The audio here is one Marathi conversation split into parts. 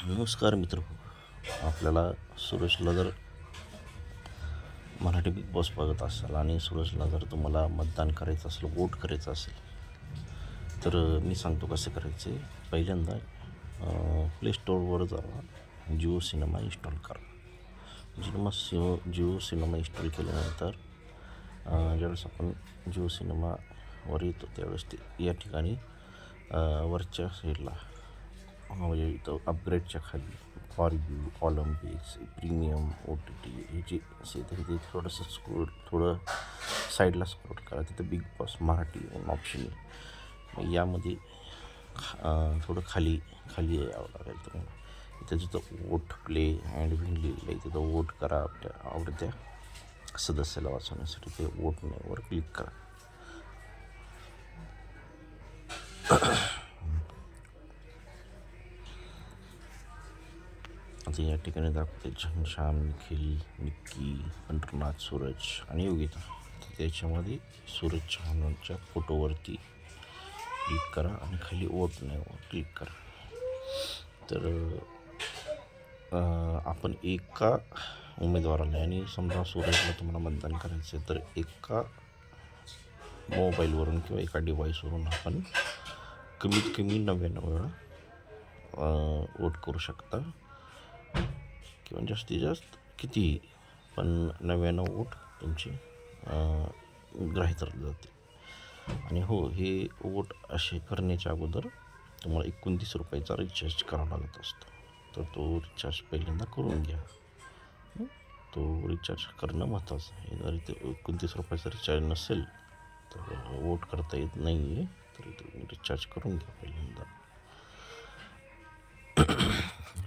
नमस्कार मित्र. आपल्याला सूरजला जर मराठी बिग बॉस बघत असाल आणि सूरजला जर तुम्हाला मतदान करायचं असेल, वोट करायचं असेल तर मी सांगतो कसं करायचे. पहिल्यांदा प्ले स्टोअरवर जावा, जिओ सिनेमा इन्स्टॉल करा. जिओ सिनेमा इन्स्टॉल केल्यानंतर ज्यावेळेस आपण जिओ सिनेमावर येतो त्यावेळेस ते या ठिकाणी वरच्या साईडला म्हणजे इथं अपग्रेडच्या खाली for you, Olympics, premium, OTT हे जे असे तर ते थोडंसं थोडं साईडला स्क्रोल करा. तिथं बिग बॉस मराठी ऑप्शन आहे. यामध्ये थोडं खाली यावं लागेल तुम्हाला. इथं जिथं वोट प्ले अँड विन लिहिलं आहे तिथं वोट करा. आपल्या आवडत्या सदस्याला वाचवण्यासाठी ते वोट नाहीवर क्लिक करा. आता या ठिकाणी दाखवते घनश्याम, निखिल, निक्की, पंढरनाथ, सूरज आणि योगिता. तर त्याच्यामध्ये सूरज चव्हाणांच्या फोटोवरती क्लिक करा आणि खाली वोट नाहीवर क्लिक करा. तर आपण एका उमेदवाराला आणि समजा सूरजला तुम्हाला मतदान करायचं आहे तर एका मोबाईलवरून किंवा एका डिव्हाइसवरून आपण कमीत कमी 99 वेळा वोट करू शकता किंवा जास्तीत जास्त कितीही, पण 99 वोट तुमचे ग्राह्य धरले जाते. आणि हो, हे वोट असे करण्याच्या अगोदर तुम्हाला 29 रुपयाचा रिचार्ज करावा लागत असतो. तर तो रिचार्ज पहिल्यांदा करून घ्या. तो रिचार्ज करणं महत्त्वाचं आहे. जर ते 29 रुपयाचा रिचार्ज नसेल तर वोट करता येत नाही आहे, तर तुम्ही रिचार्ज करून घ्या पहिल्यांदा.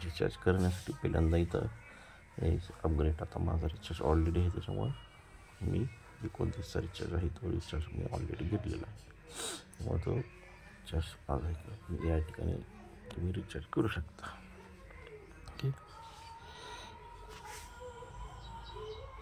रिचार्ज करण्यासाठी पहिल्यांदा इथं अपग्रेड. आता माझा रिचार्ज ऑलरेडी आहे त्याच्यामुळे मी 29चा रिचार्ज आहे, तो रिचार्ज मी ऑलरेडी घेतलेला आहे. त्यामुळे तो रिचार्ज माझा या ठिकाणी तुम्ही रिचार्ज करू शकता.